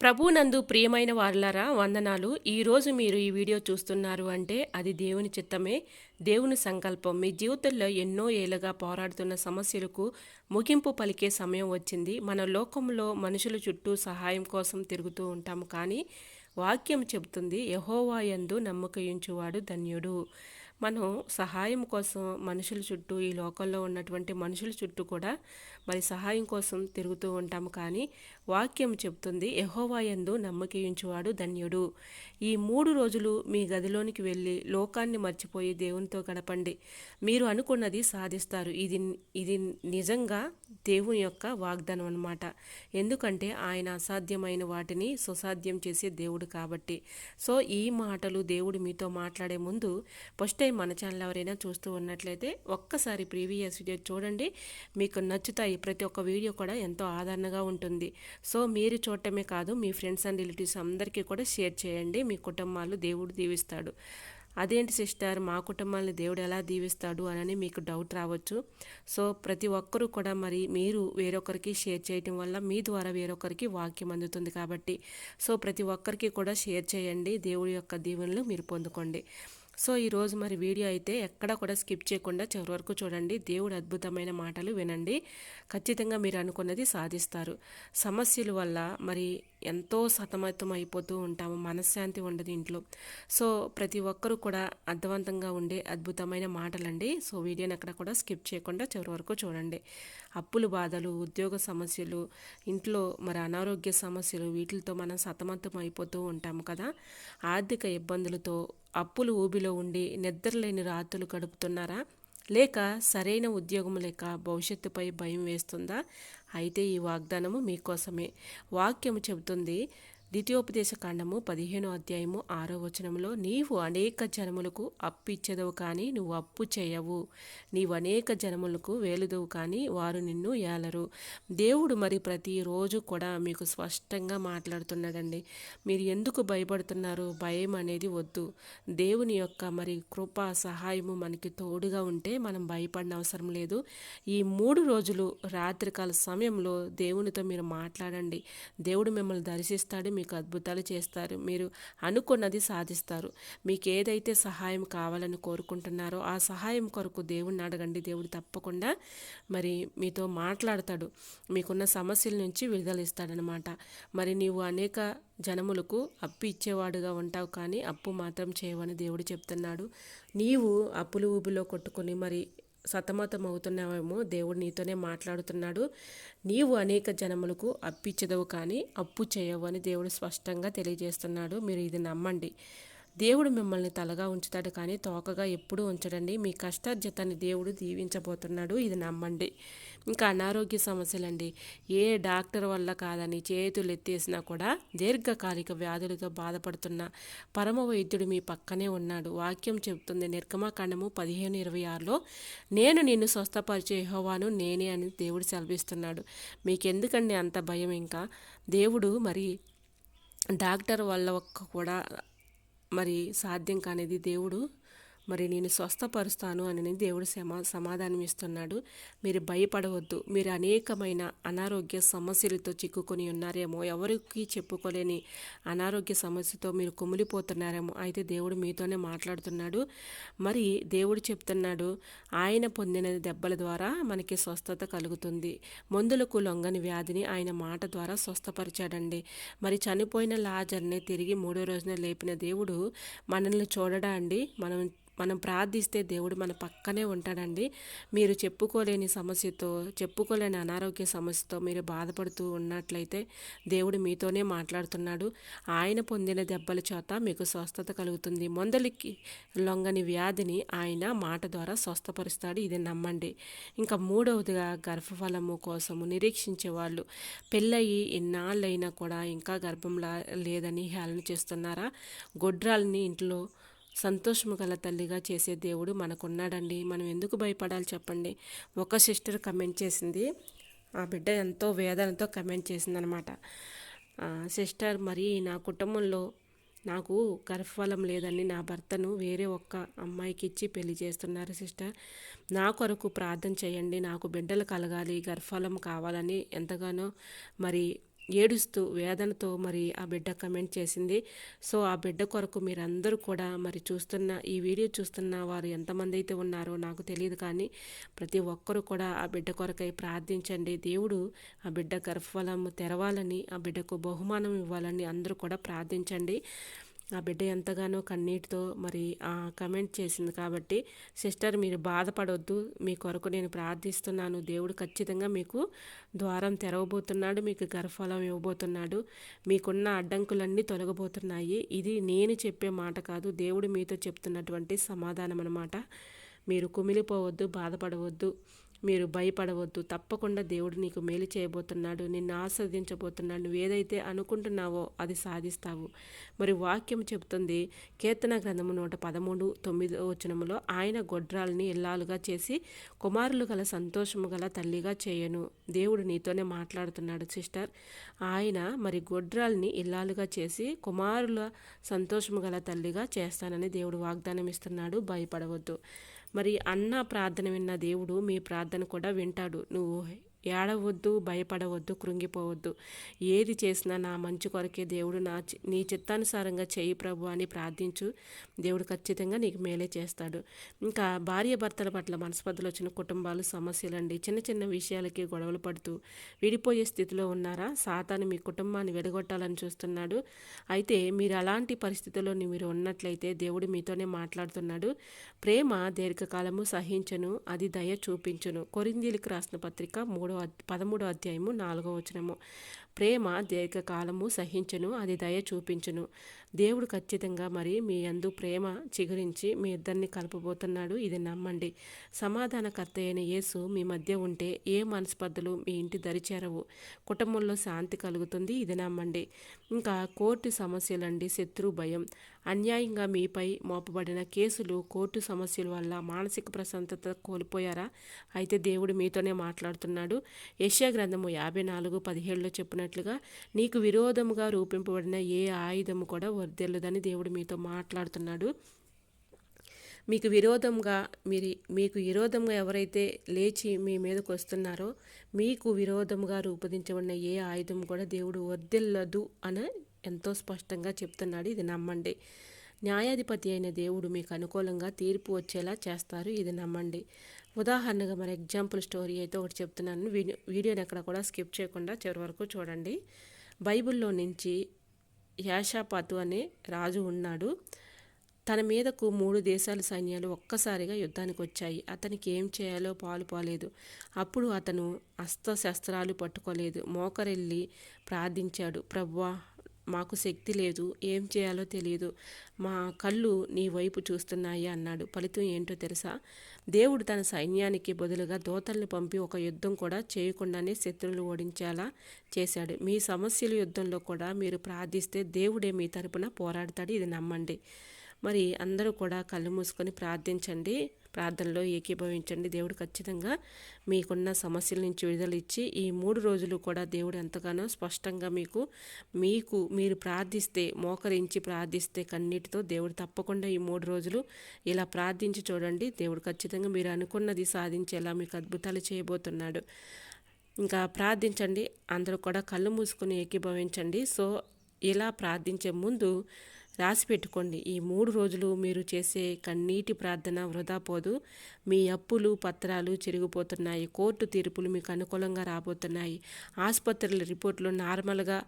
ప్రభువునందు ప్రియమైన వారలారా వందనాలు. ఈరోజు మీరు ఈ వీడియో చూస్తున్నారు అంటే అది దేవుని చిత్తమే, దేవుని సంకల్పం. మీ జీవితంలో ఎన్నో ఏళ్ళుగా పోరాడుతున్న సమస్యలకు ముగింపు పలికే సమయం వచ్చింది. మన లోకంలో మనుషుల చుట్టూ సహాయం కోసం తిరుగుతూ ఉంటాము, కానీ వాక్యం చెబుతుంది యెహోవా యందు నమ్మకయుంచువాడు ధన్యుడు. మనం సహాయం కోసం మనుషుల చుట్టూ, ఈ లోకంలో ఉన్నటువంటి మనుషుల చుట్టూ కూడా మరి సహాయం కోసం తిరుగుతూ ఉంటాము, కానీ వాక్యం చెప్తుంది యెహోవా యందు నమ్మకయించువాడు ధన్యుడు. ఈ 3 రోజులు మీ గదిలోనికి వెళ్ళి లోకాన్ని మర్చిపోయి దేవునితో గడపండి. మీరు అనుకున్నది సాధిస్తారు. ఇది నిజంగా దేవుని యొక్క వాగ్దానం అన్నమాట. ఎందుకంటే ఆయన అసాధ్యమైన వాటిని సుసాధ్యం చేసే దేవుడు కాబట్టి. సో ఈ మాటలు దేవుడు మీతో మాట్లాడే ముందు ఫస్ట్ టైం మన ఛానల్ ఎవరైనా చూస్తూ ఉన్నట్లయితే ఒక్కసారి ప్రీవియస్ వీడియో చూడండి, మీకు నచ్చుతాయి. ప్రతి ఒక్క వీడియో కూడా ఎంతో ఆదరణగా ఉంటుంది. సో మీరు చూడటమే కాదు, మీ ఫ్రెండ్స్ అండ్ రిలేటివ్స్ అందరికీ కూడా షేర్ చేయండి. మీ కుటుంబాలు దేవుడు దీవిస్తాడు. అదేంటి సిస్టర్, మా కుటుంబాన్ని దేవుడు ఎలా దీవిస్తాడు అని మీకు డౌట్ రావచ్చు. సో ప్రతి ఒక్కరూ కూడా మరి మీరు వేరొకరికి షేర్ చేయటం వల్ల మీ ద్వారా వేరొకరికి వాక్యం అందుతుంది కాబట్టి సో ప్రతి ఒక్కరికి కూడా షేర్ చేయండి. దేవుడి యొక్క దీవెనలు మీరు పొందుకోండి. సో ఈరోజు మరి వీడియో అయితే ఎక్కడ కూడా స్కిప్ చేయకుండా చివరి వరకు చూడండి. దేవుడు అద్భుతమైన మాటలు వినండి. ఖచ్చితంగా మీరు అనుకున్నది సాధిస్తారు. సమస్యల వల్ల మరి ఎంతో సతమతం అయిపోతూ ఉంటాము, మనశ్శాంతి ఉండదు ఇంట్లో. సో ప్రతి ఒక్కరూ కూడా అర్థవంతంగా ఉండే అద్భుతమైన మాటలండి. సో వీడియోని ఎక్కడ కూడా స్కిప్ చేయకుండా చివరి వరకు చూడండి. అప్పులు బాధలు, ఉద్యోగ సమస్యలు, ఇంట్లో మరి అనారోగ్య సమస్యలు, వీటితో మనం సతమతం అయిపోతూ ఉంటాము కదా. ఆర్థిక ఇబ్బందులతో అప్పులు ఊబిలో ఉండి నిద్రలేని రాత్రులు గడుపుతున్నారా? లేక సరైన ఉద్యోగం లేక భవిష్యత్తుపై భయం వేస్తుందా? అయితే ఈ వాగ్దానము మీకోసమే. వాక్యము చెబుతుంది, ద్వితీయోపదేశ కాండము 15వ అధ్యాయము 6వ వచనంలో, నీవు అనేక జనములకు అప్పిచ్చెదవు కానీ నువ్వు అప్పు చేయవు, నీవు అనేక జనములకు వేలుదవు కానీ వారు నిన్ను ఏలరు. దేవుడు మరి ప్రతిరోజు కూడా మీకు స్పష్టంగా మాట్లాడుతున్నాడండి. మీరు ఎందుకు భయపడుతున్నారు? భయం అనేది వద్దు. దేవుని యొక్క మరి కృప సహాయము మనకి తోడుగా ఉంటే మనం భయపడిన అవసరం లేదు. ఈ 3 రోజులు రాత్రికాల సమయంలో దేవునితో మీరు మాట్లాడండి. దేవుడు మిమ్మల్ని దర్శిస్తాడు, మీకు అద్భుతాలు చేస్తారు. మీరు అనుకున్నది సాధిస్తారు. మీకు ఏదైతే సహాయం కావాలని కోరుకుంటున్నారో ఆ సహాయం కొరకు దేవుడిని అడగండి. దేవుడు తప్పకుండా మరి మీతో మాట్లాడతాడు. మీకున్న సమస్యల నుంచి విడుదల ఇస్తాడనమాట. మరి నీవు అనేక జనములకు అప్పు ఇచ్చేవాడుగా ఉంటావు కానీ అప్పు మాత్రం చేయవని దేవుడు చెప్తున్నాడు. నీవు అప్పులు ఊబిలో కొట్టుకొని మరి సతమతం అవుతున్నావేమో, దేవుడు నీతోనే మాట్లాడుతున్నాడు. నీవు అనేక జనములకు అప్పిచ్చదవు కానీ అప్పు చేయవు అని దేవుడు స్పష్టంగా తెలియజేస్తున్నాడు. మీరు ఇది నమ్మండి. దేవుడు మిమ్మల్ని తలగా ఉంచుతాడు కానీ తోకగా ఎప్పుడూ ఉంచడండి. మీ కష్టార్జితాన్ని దేవుడు దీవించబోతున్నాడు, ఇది నమ్మండి. ఇంకా అనారోగ్య సమస్యలండి. ఏ డాక్టర్ వల్ల కాదని చేతులు ఎత్తేసినా కూడా దీర్ఘకాలిక వ్యాధులతో బాధపడుతున్న పరమ వైద్యుడు మీ పక్కనే ఉన్నాడు. వాక్యం చెబుతుంది నిర్గమాకాండము 15:26లో, నేను నిన్ను స్వస్థపరిచే యెహోవాను నేనే అని దేవుడు సెలవిస్తున్నాడు. మీకెందుకండి అంత భయం? ఇంకా దేవుడు మరి డాక్టర్ వల్ల కూడా మరి సాధ్యం కానిది దేవుడు మరి నేను స్వస్థపరుస్తాను అని దేవుడు సమాధానం ఇస్తున్నాడు. మీరు భయపడవద్దు. మీరు అనేకమైన అనారోగ్య సమస్యలతో చిక్కుకొని ఉన్నారేమో, ఎవరికి చెప్పుకోలేని అనారోగ్య సమస్యతో మీరు కుమిలిపోతున్నారేమో, అయితే దేవుడు మీతోనే మాట్లాడుతున్నాడు. మరి దేవుడు చెప్తున్నాడు, ఆయన పొందిన దెబ్బల ద్వారా మనకి స్వస్థత కలుగుతుంది. మందులకు లొంగని వ్యాధిని ఆయన మాట ద్వారా స్వస్థపరిచాడండి. మరి చనిపోయిన లాజర్ని తిరిగి 3వ రోజున లేపిన దేవుడు మనల్ని చూడడా అండి? మనం ప్రార్థిస్తే దేవుడు మన పక్కనే ఉంటాడండి. మీరు చెప్పుకోలేని సమస్యతో, చెప్పుకోలేని అనారోగ్య సమస్యతో మీరు బాధపడుతూ ఉన్నట్లయితే దేవుడు మీతోనే మాట్లాడుతున్నాడు. ఆయన పొందిన దెబ్బల చేత మీకు స్వస్థత కలుగుతుంది. మందులకి లొంగని వ్యాధిని ఆయన మాట ద్వారా స్వస్థపరుస్తాడు, ఇది నమ్మండి. ఇంకా 3వదిగా గర్భఫలము కోసము నిరీక్షించే వాళ్ళు, పెళ్ళయి ఇన్నాళ్ళైనా కూడా ఇంకా గర్భం లేదని హేళన చేస్తున్నారా? గొడ్రాల్ని ఇంట్లో సంతోషము గల తల్లిగా చేసే దేవుడు మనకున్నాడండి. మనం ఎందుకు భయపడాలి చెప్పండి? ఒక సిస్టర్ కమెంట్ చేసింది, ఆ బిడ్డ ఎంతో వేదనతో కమెంట్ చేసిందనమాట. సిస్టర్, మరి నా కుటుంబంలో నాకు గర్భఫలం లేదని నా భర్తను వేరే ఒక్క అమ్మాయికి ఇచ్చి పెళ్లి చేస్తున్నారు సిస్టర్. నా కొరకు ప్రార్థన చేయండి. నాకు బిడ్డలు కలగాలి, గర్భఫలం కావాలని ఎంతగానో మరి ఏడుస్తూ వేదనతో మరి ఆ బిడ్డ కమెంట్ చేసింది. సో ఆ బిడ్డ కొరకు మీరందరూ కూడా మరి ఈ వీడియో చూస్తున్న వారు ఎంతమంది అయితే ఉన్నారో నాకు తెలియదు, కానీ ప్రతి ఒక్కరూ కూడా ఆ బిడ్డ కొరకై ప్రార్థించండి. దేవుడు ఆ బిడ్డ గర్భఫలం తెరవాలని, ఆ బిడ్డకు బహుమానం ఇవ్వాలని అందరూ కూడా ప్రార్థించండి. ఆ బిడ్డ ఎంతగానో కన్నీటితో మరి కమెంట్ చేసింది కాబట్టి, సిస్టర్ మీరు బాధపడొద్దు, మీ కొరకు నేను ప్రార్థిస్తున్నాను. దేవుడు ఖచ్చితంగా మీకు ద్వారం తెరవబోతున్నాడు, మీకు గర్భఫలం ఇవ్వబోతున్నాడు, మీకున్న అడ్డంకులన్నీ తొలగబోతున్నాయి. ఇది నేను చెప్పే మాట కాదు, దేవుడు మీతో చెప్తున్నటువంటి సమాధానం అన్నమాట. మీరు కుమిలిపోవద్దు, బాధపడవద్దు, మీరు భయపడవద్దు. తప్పకుండా దేవుడు నీకు మేలు చేయబోతున్నాడు, నిన్ను ఆస్వాదించబోతున్నాడు. నువ్వు ఏదైతే అనుకుంటున్నావో అది సాధిస్తావు. మరి వాక్యం చెప్తుంది, కీర్తన గ్రంథము 113:9 ఆయన గొడ్రాల్ని ఇల్లాలుగా చేసి కుమారులు గల సంతోషము గల తల్లిగా చేయను. దేవుడు నీతోనే మాట్లాడుతున్నాడు సిస్టర్. ఆయన మరి గొడ్రాల్ని ఇల్లాలుగా చేసి కుమారుల సంతోషము గల తల్లిగా చేస్తానని దేవుడు వాగ్దానం ఇస్తున్నాడు. భయపడవద్దు. మరి అన్న ప్రార్థన విన్న దేవుడు మీ ప్రార్థన కూడా వింటాడు. నువ్వు ఏడవద్దు, భయపడవద్దు, కృంగిపోవద్దు. ఏది చేసినా నా మంచి కొరకే దేవుడు నీ చిత్తానుసారంగా చేయి ప్రభు అని ప్రార్థించు. దేవుడు ఖచ్చితంగా నీకు మేలే చేస్తాడు. ఇంకా భార్య భర్తల పట్ల మనస్పర్ధలు వచ్చిన కుటుంబాలు సమస్యలండి. చిన్న చిన్న విషయాలకి గొడవలు పడుతూ విడిపోయే స్థితిలో ఉన్నారా? సాతాను మీ కుటుంబాన్ని విడగొట్టాలని చూస్తున్నాడు. అయితే మీరు అలాంటి పరిస్థితుల్లో మీరు ఉన్నట్లయితే దేవుడు మీతోనే మాట్లాడుతున్నాడు. ప్రేమ దీర్ఘకాలము సహించును, అది దయ చూపించును. కొరింథీయులకు రాసిన పత్రిక 13వ అధ్యాయము 4వ వచనము. ప్రేమ దీర్ఘకాలము సహించును, అది దయ చూపించును. దేవుడు ఖచ్చితంగా మరి మీ యందు ప్రేమ చిగురించి మీ ఇద్దరిని కలపబోతున్నాడు. ఇది నమ్మండి. సమాధానకర్త అయిన యేసు మీ మధ్య ఉంటే ఏ మనస్పర్ధలు మీ ఇంటి దరిచేరవు. కుటుంబంలో శాంతి కలుగుతుంది. ఇది నమ్మండి. ఇంకా కోర్టు సమస్యలండి, శత్రు భయం, అన్యాయంగా మీపై మోపబడిన కేసులు, కోర్టు సమస్యల వల్ల మానసిక ప్రశాంతత కోల్పోయారా? అయితే దేవుడు మీతోనే మాట్లాడుతున్నాడు. యెషయా గ్రంథము 54:17 చెప్పినట్లుగా నీకు విరోధముగా రూపింపబడిన ఏ ఆయుధము కూడా వర్ధిల్లదని దేవుడు మీతో మాట్లాడుతున్నాడు. మీకు విరోధంగా ఎవరైతే లేచి మీ మీదకు వస్తున్నారో, మీకు విరోధముగా రూపొందించబడిన ఏ ఆయుధం కూడా దేవుడు వర్ధిల్లదు అని ఎంతో స్పష్టంగా చెప్తున్నాడు. ఇది నమ్మండి. న్యాయాధిపతి అయిన దేవుడు మీకు అనుకూలంగా తీర్పు వచ్చేలా చేస్తారు. ఇది నమ్మండి. ఉదాహరణగా మరి ఎగ్జాంపుల్ స్టోరీ అయితే ఒకటి చెప్తున్నాను. వీడియోని ఎక్కడ కూడా స్కిప్ చేయకుండా చివరి వరకు చూడండి. బైబిల్లో నుంచి యాషాపాతు అనే రాజు ఉన్నాడు. తన మీదకు 3 దేశాల సైన్యాలు ఒక్కసారిగా యుద్ధానికి వచ్చాయి. అతనికి ఏం చేయాలో పాలుపోలేదు. అప్పుడు అతను అస్త్రశస్త్రాలు పట్టుకోలేదు. మోకరెళ్ళి ప్రార్థించాడు. ప్రభువా, మాకు శక్తి లేదు, ఏం చేయాలో తెలియదు, మా కళ్ళు నీ వైపు చూస్తున్నాయి అన్నాడు. ఫలితం ఏంటో తెలుసా? దేవుడు తన సైన్యానికి బదులుగా దూతల్ని పంపి ఒక యుద్ధం కూడా చేయకుండానే శత్రువులు ఓడించేలా చేశాడు. మీ సమస్యల యుద్ధంలో కూడా మీరు ప్రార్థిస్తే దేవుడే మీ తరపున పోరాడతాడు. ఇది నమ్మండి. మరి అందరూ కూడా కళ్ళు మూసుకొని ప్రార్థించండి, ప్రార్థనలో ఏకీభవించండి. దేవుడు ఖచ్చితంగా మీకున్న సమస్యల నుంచి విడుదల ఇచ్చి ఈ 3 రోజులు కూడా దేవుడు ఎంతగానో స్పష్టంగా మీరు ప్రార్థిస్తే, మోకరించి ప్రార్థిస్తే కన్నీటితో దేవుడు తప్పకుండా ఈ 3 రోజులు ఇలా ప్రార్థించి చూడండి. దేవుడు ఖచ్చితంగా మీరు అనుకున్నది సాధించేలా మీకు అద్భుతాలు చేయబోతున్నాడు. ఇంకా ప్రార్థించండి. అందరూ కూడా కళ్ళు మూసుకొని ఏకీభవించండి. సో ఇలా ప్రార్థించే ముందు రాసి పెట్టుకోండి, ఈ 3 రోజులు మీరు చేసే కన్నీటి ప్రార్థన వృధా పోదు. మీ అప్పులు పత్రాలు చిరిగిపోతున్నాయి. కోర్టు తీర్పులు మీకు అనుకూలంగా రాబోతున్నాయి. ఆసుపత్రుల రిపోర్టులు నార్మల్గా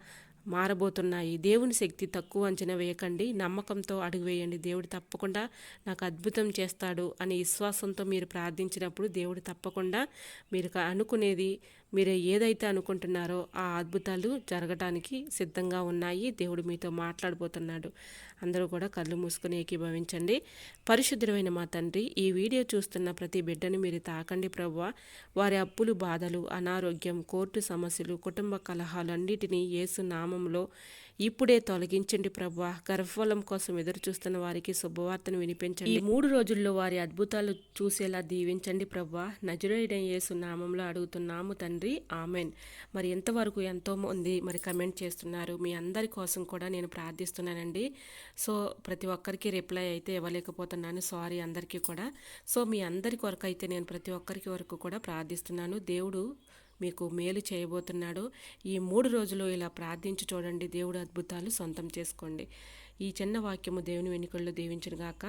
మారబోతున్నాయి. దేవుని శక్తి తక్కువ అంచనా వేయకండి. నమ్మకంతో అడుగు వేయండి. దేవుడు తప్పకుండా నాకు అద్భుతం చేస్తాడు అని విశ్వాసంతో మీరు ప్రార్థించినప్పుడు దేవుడు తప్పకుండా మీరు అనుకునేది, మీరు ఏదైతే అనుకుంటున్నారో ఆ అద్భుతాలు జరగడానికి సిద్ధంగా ఉన్నాయి. దేవుడు మీతో మాట్లాడబోతున్నాడు. అందరూ కూడా కళ్ళు మూసుకొని ఏకీభవించండి. పరిశుద్ధమైన మా తండ్రి, ఈ వీడియో చూస్తున్న ప్రతి బిడ్డను మీరు తాకండి ప్రభువా. వారి అప్పులు, బాధలు, అనారోగ్యం, కోర్టు సమస్యలు, కుటుంబ కలహాలు అన్నిటినీ యేసు నామంలో ఇప్పుడే తొలగించండి ప్రభువా. గర్భఫలం కోసం ఎదురు చూస్తున్న వారికి శుభవార్తను వినిపించండి. ఈ 3 రోజుల్లో వారి అద్భుతాలు చూసేలా దీవించండి ప్రభువా. నజరేయుడైన యేసు నామంలో అడుగుతున్నాము తండ్రి, ఆమెన్. మరి ఎంతవరకు ఎంతోమంది మరి కమెంట్ చేస్తున్నారు. మీ అందరి కోసం కూడా నేను ప్రార్థిస్తున్నానండి. సో ప్రతి ఒక్కరికి రిప్లై అయితే ఇవ్వలేకపోతున్నాను, సారీ అందరికీ కూడా. సో మీ అందరి కొరకు అయితే నేను ప్రతి ఒక్కరికి వరకు కూడా ప్రార్థిస్తున్నాను. దేవుడు మీకు మేలు చేయబోతున్నాడో ఈ 3 రోజులు ఇలా ప్రార్థించి చూడండి. దేవుడు అద్భుతాలు సొంతం చేసుకోండి. ఈ చిన్న వాక్యము దేవుని వెనుకల్లో దీవించునుగాక.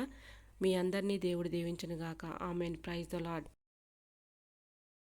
మీ అందరినీ దేవుడు దీవించునుగాక. ఆమెన్. Praise the lord.